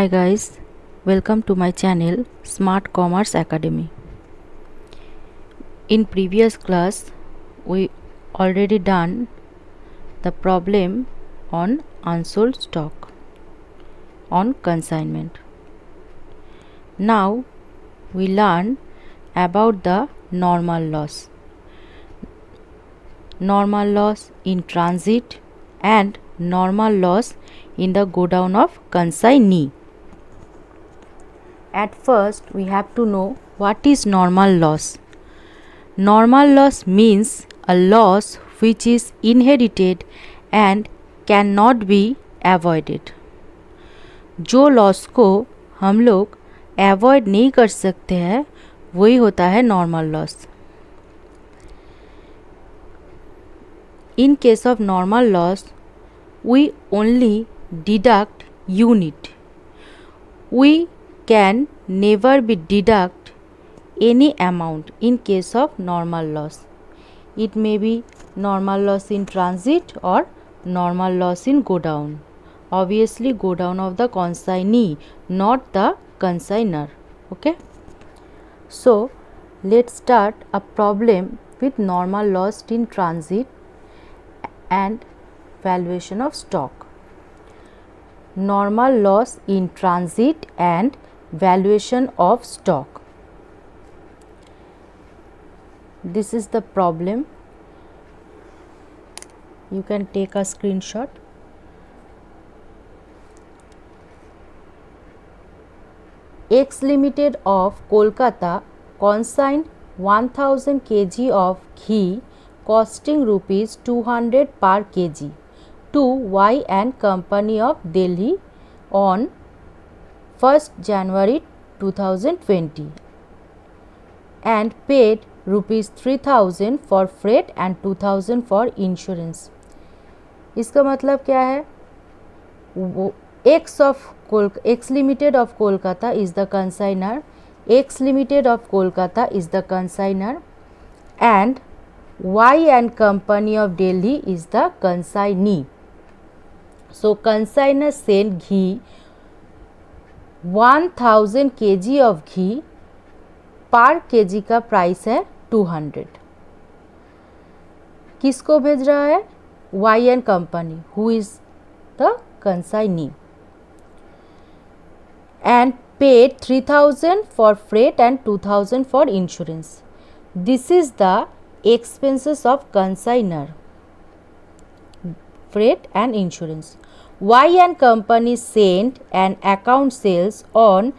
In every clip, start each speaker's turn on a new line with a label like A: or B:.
A: Hi guys, welcome to my channel Smart Commerce Academy. In previous class we already done the problem on unsold stock on consignment. Now we learn about the normal loss in transit and normal loss in the godown of consignee. At first we have to know what is normal loss. Normal loss means a loss which is inherited and cannot be avoided. जो loss को हम लोग avoid नहीं कर सकते हैं वही होता है normal loss. In case of normal loss, we only deduct unit. We can never be deduct any amount in case of normal loss. It may be normal loss in transit or normal loss in godown. Obviously godown of the consignee, not the consignor. Okay. So let's start a problem with normal loss in transit and valuation of stock. Normal loss in transit and valuation of stock. This is the problem. You can take a screenshot. X Limited of Kolkata consigned 1000 kg of ghee costing rupees 200 per kg to Y and Company of Delhi on 1st January 2020 and paid rupees 3000 for freight and 2000 for insurance. इसका मतलब क्या है? X Limited of Kolkata is the consignor, X Limited of Kolkata is the consignor and Y and Company of Delhi is the consignee. So consignor sent ghee 1000 kg of ghee, पर KG का price है 200. किसको भेज रहा है? Y and Company, who is the consignee, and paid 3000 for freight and 2000 for insurance. This is the expenses of consignor, freight and insurance. Y and Company sent an account sales on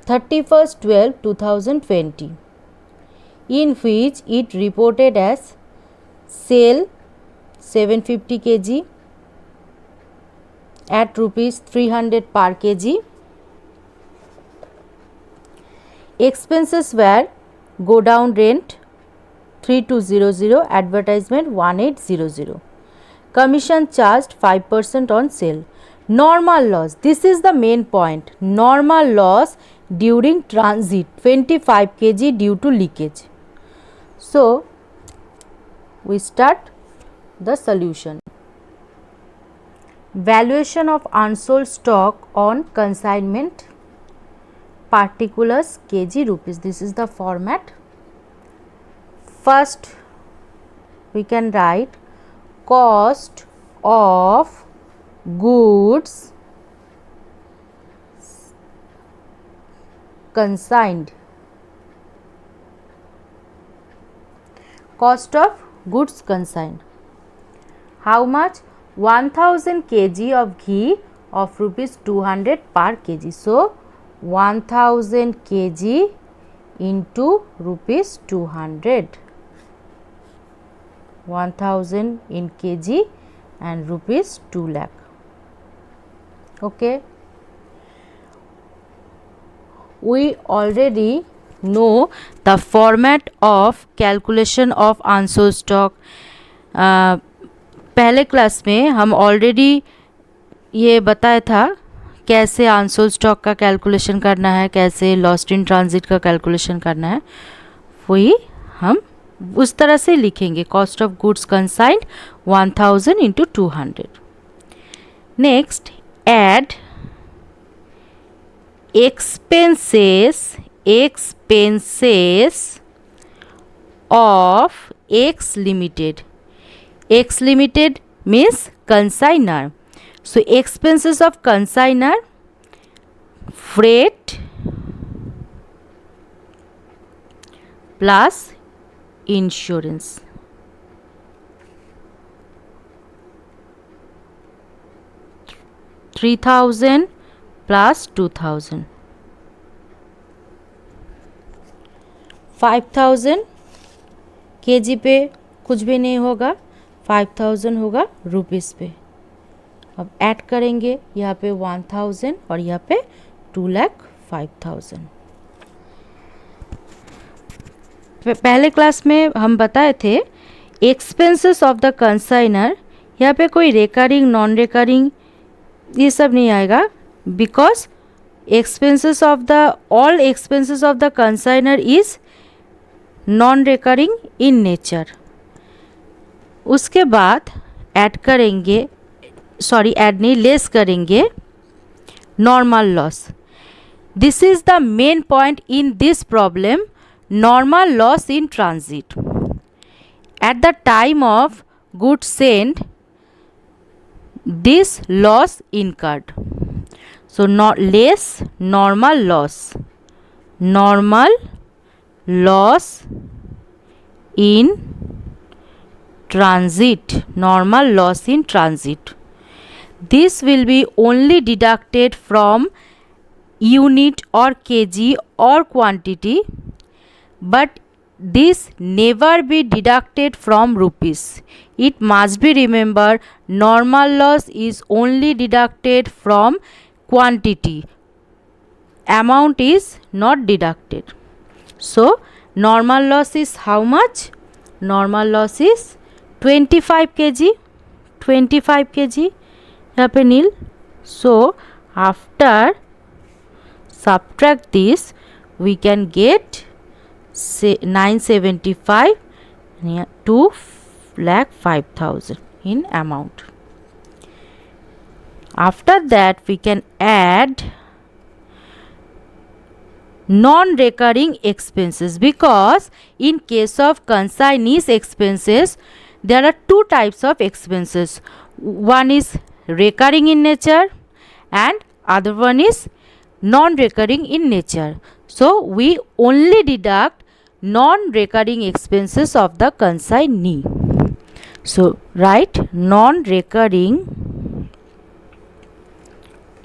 A: 31st 12 2020 in which it reported as sale 750 kg at rupees 300 per kg. Expenses were godown rent 3200, advertisement 1800, commission charged 5% on sale. Normal loss, this is the main point. Normal loss during transit 25 kg due to leakage. So we start the solution. Valuation of unsold stock on consignment, particulars kg rupees. This is the format. First we can write cost of goods consigned. Cost of goods consigned. How much? 1000 kg of ghee of rupees 200 per kg. So 1000 kg into rupees 200. 1000 in kg and rupees 2 lakh. Okay. We already know the format of calculation of unsold stock. पहले class में हम already ये बताया था कैसे unsold stock का calculation करना है, कैसे लॉस्ट इन ट्रांजिट का कैलकुलेशन करना है. वही हम उस तरह से लिखेंगे. Cost of goods consigned 1000 into 200. Next, add expenses of X Limited. X Limited means consignor. So expenses of consignor, freight plus insurance. $3,000 plus 2,000. 5,000 KG पे कुछ भी नहीं होगा, 5,000 होगा रुपीस पे. अब ऐड करेंगे यहाँ पे 1,000 और यहाँ पे 2,05,000. पहले क्लास में हम बताए थे एक्सपेंसेस ऑफ द कंसाइनर. यहाँ पे कोई रिकरिंग नॉन रिकरिंग ये सब नहीं आएगा, because expenses of the all expenses of the consignor is non recurring in nature. उसके बाद ऐड करेंगे, सॉरी ऐड नहीं, लेस करेंगे normal loss. This is the main point in this problem, normal loss in transit. At the time of good send this loss incurred. So not less normal loss in transit, normal loss in transit. This will be only deducted from unit or kg or quantity, but this never be deducted from rupees. It must be remembered, normal loss is only deducted from quantity. Amount is not deducted. So normal loss is how much? Normal loss is 25 kg. 25 kg यहाँ पे नील. So after subtract this, we can get 975 to 2,05,000 in amount. After that we can add non-recurring expenses, because in case of consignees expenses there are two types of expenses. One is recurring in nature and other one is non-recurring in nature. So we only deduct non-recurring expenses of the consignee. So write non-recurring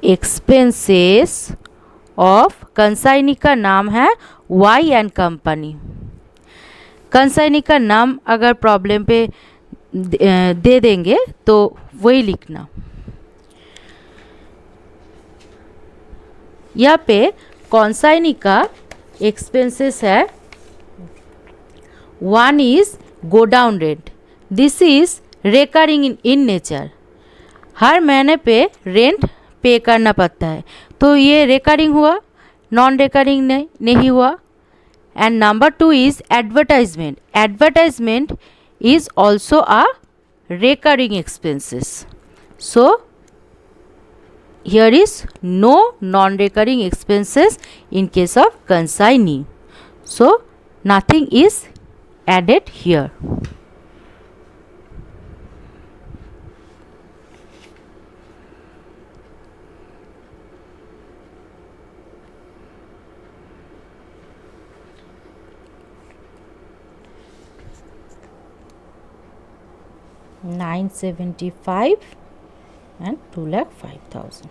A: expenses of consignee का नाम है Y and company. Consignee का नाम अगर problem पे दे देंगे तो वही लिखना. यहाँ पे कंसाइनी का एक्सपेंसेस है. One is godown rent. This is recurring in nature. हर महीने पे रेंट पे करना पड़ता है, तो ये रेकरिंग हुआ, नॉन रेकरिंग नहीं हुआ. And number two is advertisement. Advertisement is also a recurring expenses. So here is no non-recurring expenses in case of consignee. So nothing is added here. $975 and 2,05,000.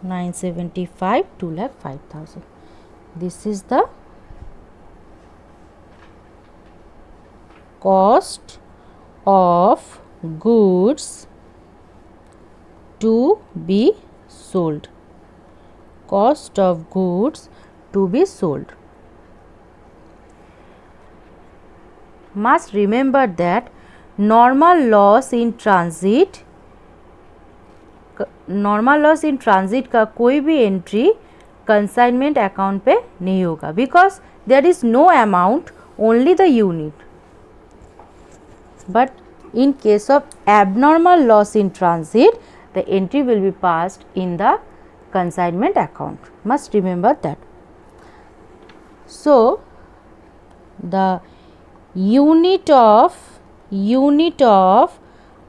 A: 975, 2,05,000. This is the cost of goods to be sold. Cost of goods to be sold. Must remember that normal loss in transit का कोई भी entry consignment account पे नहीं होगा, because there is no amount, only the unit. But in case of abnormal loss in transit the entry will be passed in the consignment account. Must remember that. So the unit of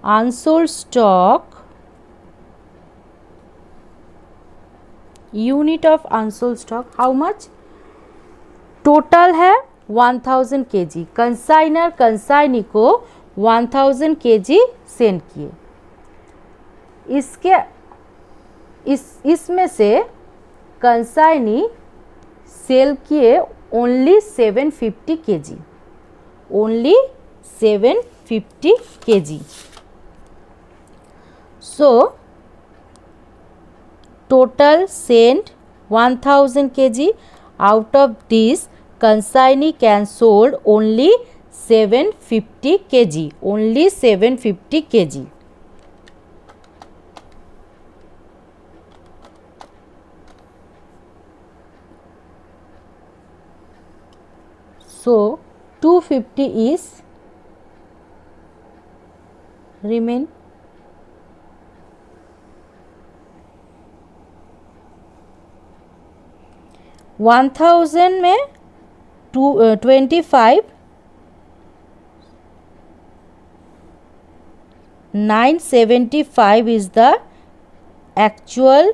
A: unsold stock, how much? Total है 1000 kg. Consignor consignee को 1000 kg send किए. इसमें से consignee cell किए only 750 kg. Only 750 kg. So total sent 1000 kg. Out of this, consignee can sold only 750 kg. Only 750 kg. So 250 is remain. One thousand में 25 975 is the actual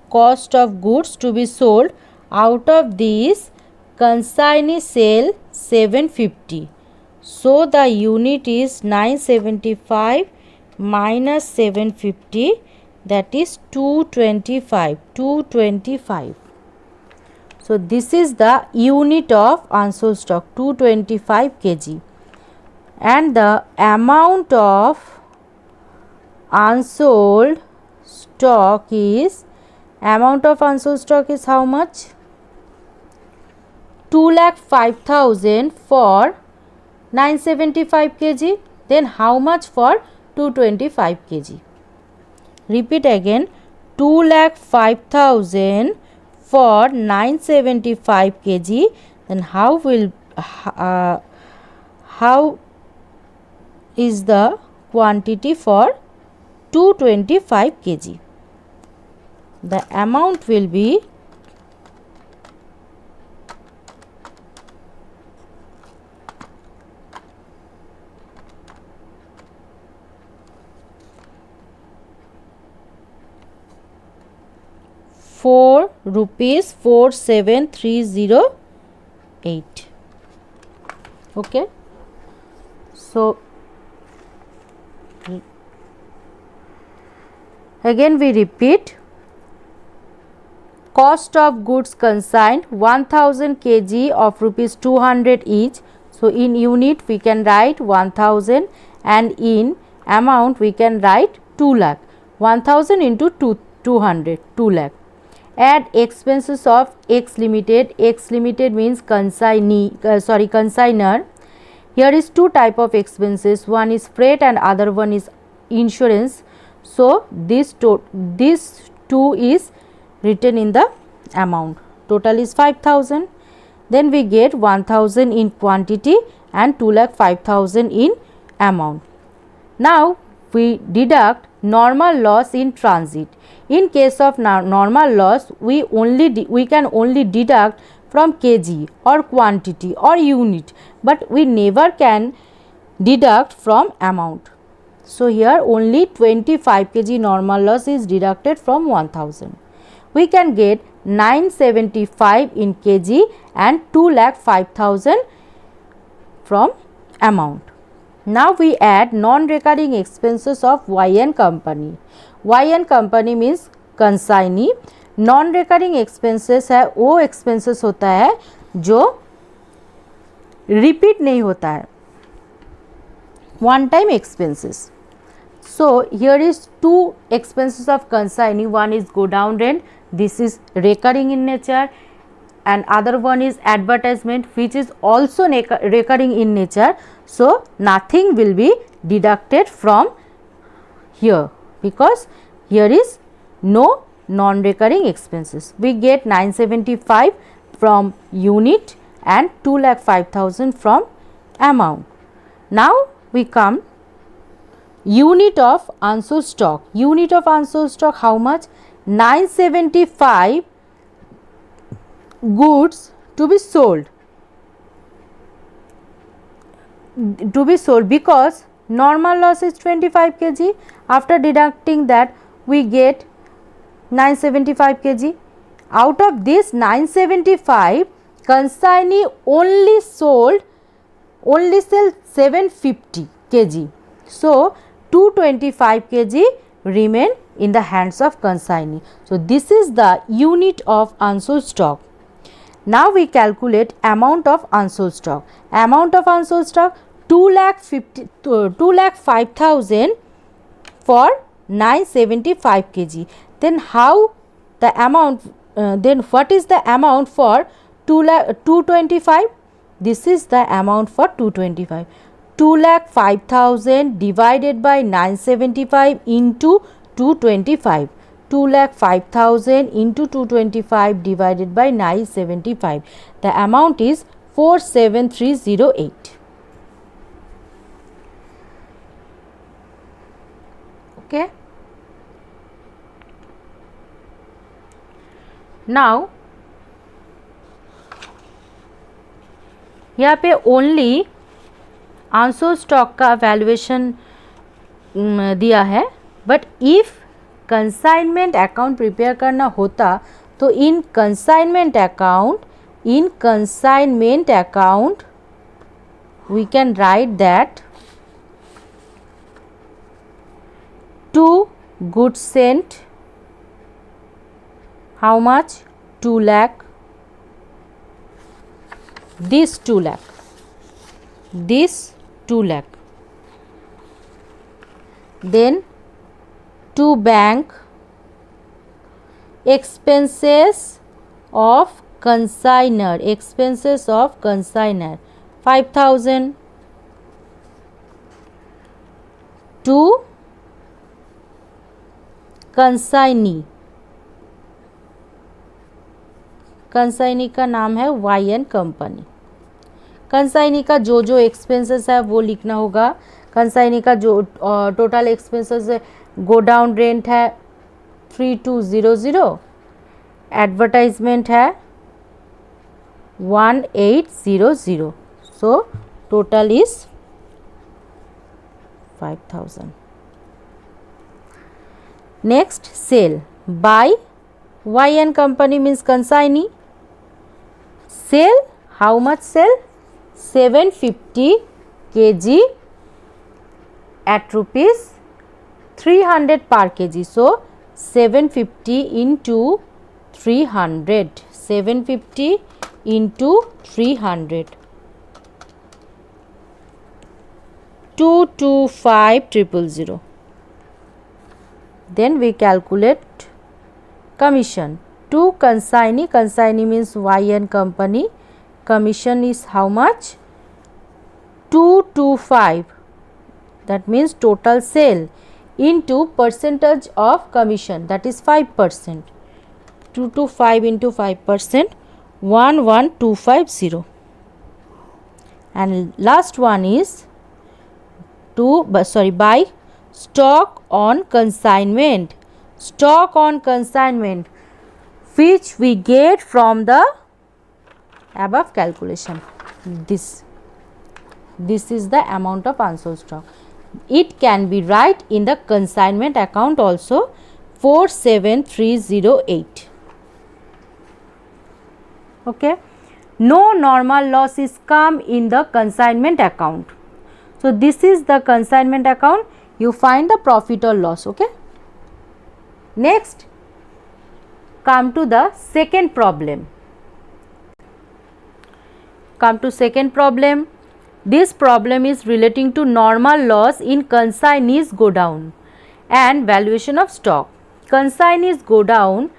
A: cost of goods to be sold. Out of these, consignee sell 750. So the unit is 975 minus 750, that is 225. 225. So this is the unit of unsold stock, 225 kg, and the amount of unsold stock is how much? 2,05,000 for 975 kg. Then how much for 225 kg? Repeat again, 2,05,000 for 975 kg. Then how is the quantity for 225 kg? The amount will be 4 rupees 47,308. Okay, so again we repeat, cost of goods consigned 1000 kg of rupees 200 each. So in unit we can write 1000 and in amount we can write 2 lakh. 1000 into 200, 2 lakh. Add expenses of X limited. X limited means consignor. Here is two type of expenses. One is freight and other one is insurance. So this two is written in the amount. Total is 5,000. Then we get 1,000 in quantity and 2,05,000 in amount. Now we deduct normal loss in transit. In case of normal loss, we can only deduct from kg or quantity or unit, but we never can deduct from amount. So here only 25 kg normal loss is deducted from 1000. We can get 975 in kg and 2,05,000 from amount. Now we add non-recurring expenses of YN company. YN company means consignee. Non-recurring expenses है वो expenses होता है जो repeat नहीं होता है, one time expenses. So here is two expenses of consignee. One is go down rent, this is recurring in nature, and other one is advertisement, which is also recurring in nature. So nothing will be deducted from here because here is no non-recurring expenses. We get 975 from unit and 2,05,000 from amount. Now we come unit of unsold stock. Unit of unsold stock how much? 975 goods to be sold because normal loss is 25 kg. After deducting that, we get 975 kg. Out of this 975, consignee only sell 750 kg. So 225 kg remain in the hands of consignee. So this is the unit of unsold stock. Now we calculate amount of unsold stock. Amount of unsold stock 2,05,000 for 975 kg. Then how the amount? Then what is the amount for 225? This is the amount for 225. 2,05,000 divided by 975 into 225. 2,05,000 into 225 divided by 975. The amount is 47308. Okay. Now यहाँ पे only unsold stock का valuation दिया है, but if consignment account prepare करना होता तो in consignment account we can write that to goods sent, how much? 2 lakh. This 2 lakh. This 2 lakh. Then to bank, expenses of consignor, 5,000. To consignee का नाम है YN company. Consignee का जो expenses है वो लिखना होगा. कंसाइनी का जो टोटल एक्सपेंसेस है, गोडाउन रेंट है 3200, एडवर्टाइजमेंट है 1800, so total is 5000. Next, sale by YN company means consignee. Sale, how much sale? 750 kg at rupees 300 per kg. So 750 into 300. 750 into 300. 225,000. Then we calculate commission to consignee. Consignee means YN company. Commission is how much? 225. That means total sale into percentage of commission, that is 5%. 225 into 5%, 11250. And last one is buy stock on consignment. Stock on consignment, which we get from the above calculation. This is the amount of unsold stock. It can be right in the consignment account also, 47308. Okay. No normal loss is come in the consignment account. So this is the consignment account. You find the profit or loss. Okay. Next, come to the second problem. This problem is relating to normal loss in consignees go down and valuation of stock. Consignees go down,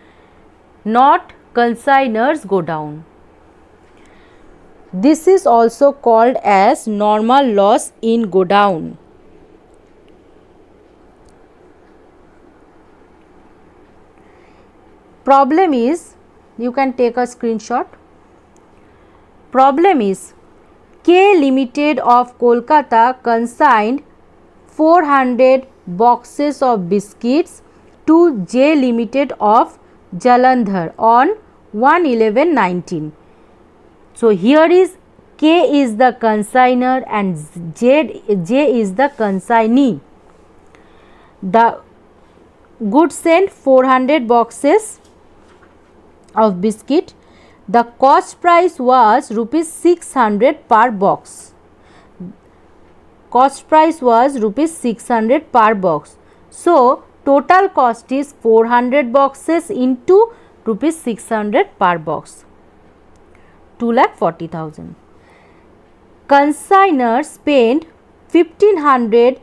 A: not consignors go down. This is also called as normal loss in go down. Problem is, you can take a screenshot. Problem is, K Limited of Kolkata consigned 400 boxes of biscuits to J Limited of Jalandhar on 1/11/19. So here is K is the consignor and J is the consignee. The goods sent 400 boxes of biscuit. The cost price was rupees 600 per box. Cost price was rupees 600 per box. So total cost is 400 boxes into rupees 600 per box, 2,40,000. Consignor spent 1,500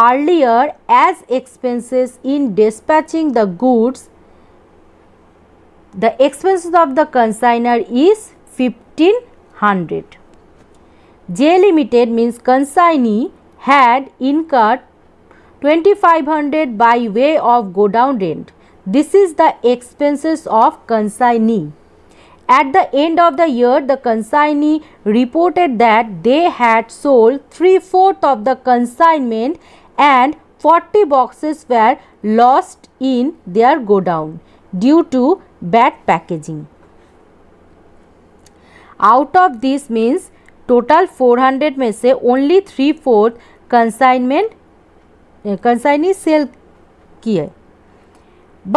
A: earlier as expenses in dispatching the goods. The expenses of the consignor is 1,500. J Limited means consignee had incurred 2,500 by way of go down rent. This is the expenses of consignee. At the end of the year, the consignee reported that they had sold 3/4 of the consignment and 40 boxes were lost in their go down due to bad packaging. Out of this means total 400 में से only 3/4 consignee sell की है,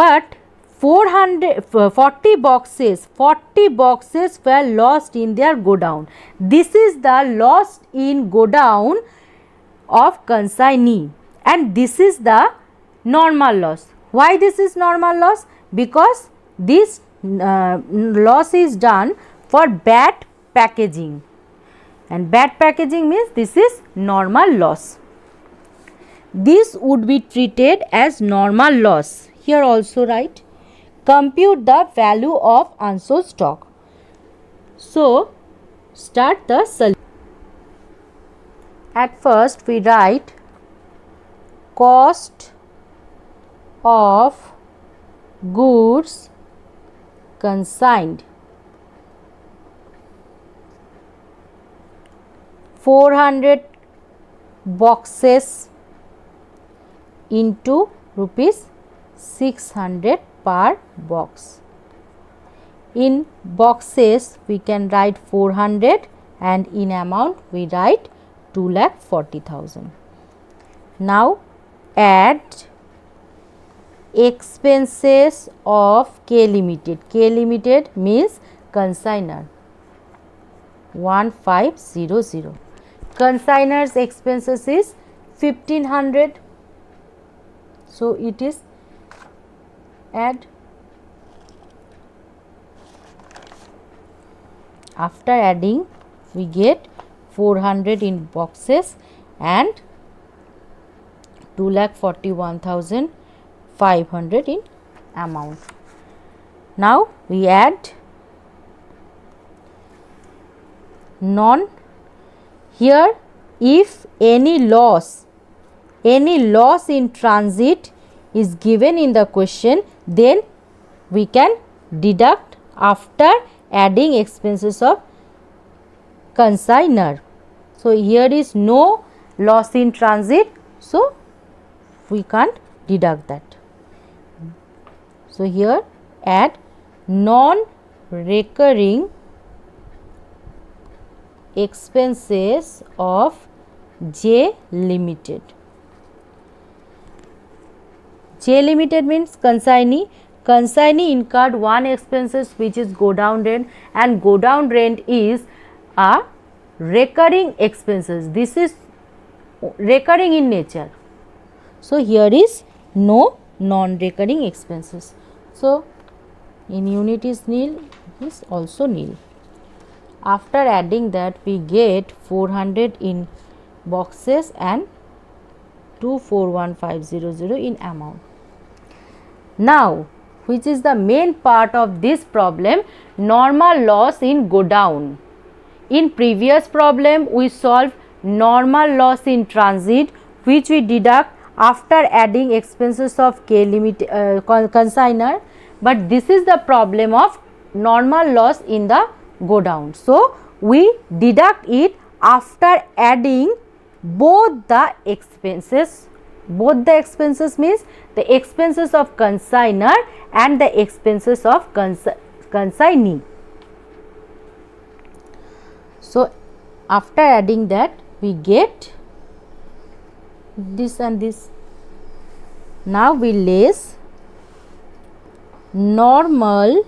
A: but 40 boxes were lost in their go down. This is the lost in go down of consignee and this is the normal loss. Why this is normal loss? Because this loss is done for bad packaging, and bad packaging means this is normal loss. This would be treated as normal loss. Here also write, compute the value of unsold stock. So start the solution. At first we write cost of goods consigned 400 boxes into rupees 600 per box. In boxes we can write 400 and in amount we write 2,40,000. Now add expenses of K Limited. K Limited means consignor 1500. Consignor's expenses is 1,500. So it is add. After adding we get 400 in boxes and 2,41,500 in amount. Now we add non. Here if any loss in transit is given in the question, then we can deduct after adding expenses of consignor. So here is no loss in transit, so we can't deduct that. So here add non-recurring expenses of J Limited. J Limited means consignee. Consignee incurred one expenses which is go down rent, and go down rent is a recurring expenses. This is recurring in nature. So here is no non-recurring expenses. So in unit is nil, is also nil. After adding that we get 400 in boxes and 241,500 in amount. Now which is the main part of this problem, normal loss in go down. In previous problem we solved normal loss in transit which we deduct after adding expenses of K Limited consignor, but this is the problem of normal loss in the go down. So we deduct it after adding both the expenses both the expenses means the expenses of consignor and the expenses of consignee. So after adding that we get this and this. Now we less normal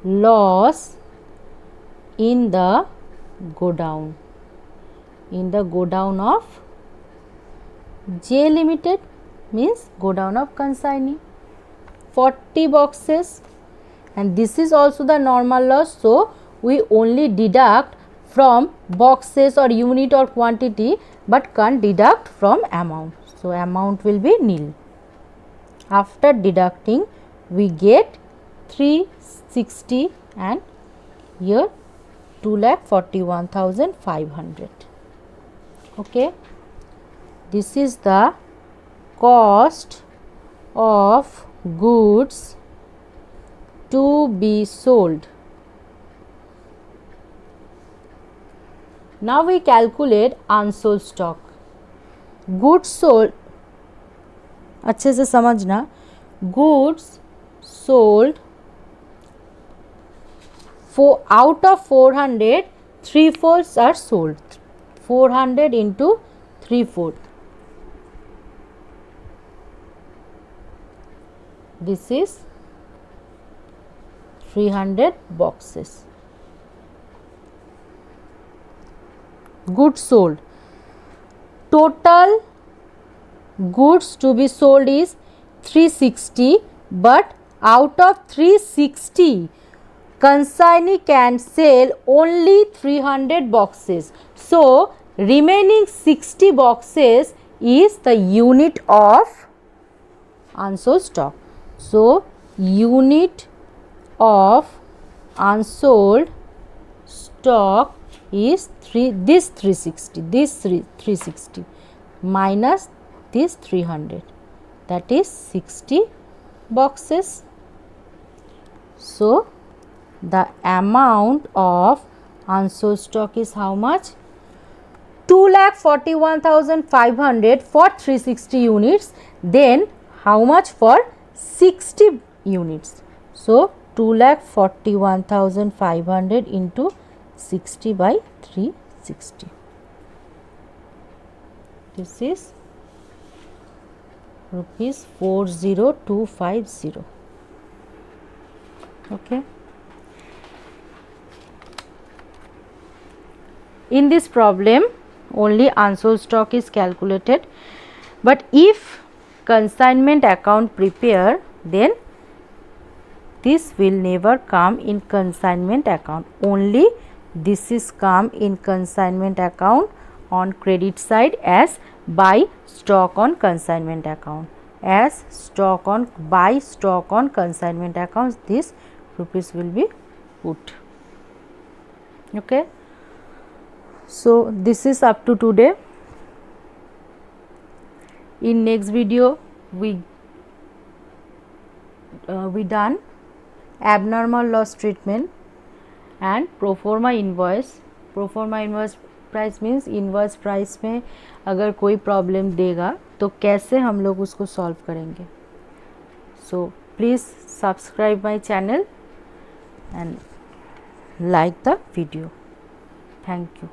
A: loss in the godown, of J Limited, means godown of consignee, 40 boxes, and this is also the normal loss. So we only deduct from boxes or unit or quantity, but can't deduct from amount. So amount will be nil. After deducting we get 360 and here 2,41,500. Okay, this is the cost of goods to be sold. Now we calculate unsold stock. Goods sold, अच्छे से समझना, goods sold out of 400, 3/4 are sold. 400 into 3/4. This is 300 boxes. Goods sold. Total goods to be sold is 360, but out of 360, consignee can sell only 300 boxes. So remaining 60 boxes is the unit of unsold stock. So unit of unsold stock is 360 minus this 300, that is 60 boxes. So the amount of unsold stock is how much? 2,41,500 for 360 units. Then how much for 60 units? So 2,41,500 into 60 by 360. This is rupees 40250. Okay. In this problem only unsold stock is calculated, but if consignment account prepare, then this will never come in consignment account. Only this is come in consignment account on credit side as buy stock on consignment account. As stock on buy stock on consignment accounts, this rupees will be put. Okay. So this is up to today. In next video we done abnormal loss treatment and pro forma invoice. Pro forma inverse price means inverse price में अगर कोई problem देगा तो कैसे हम लोग उसको solve करेंगे. So please subscribe my channel and like the video. Thank you.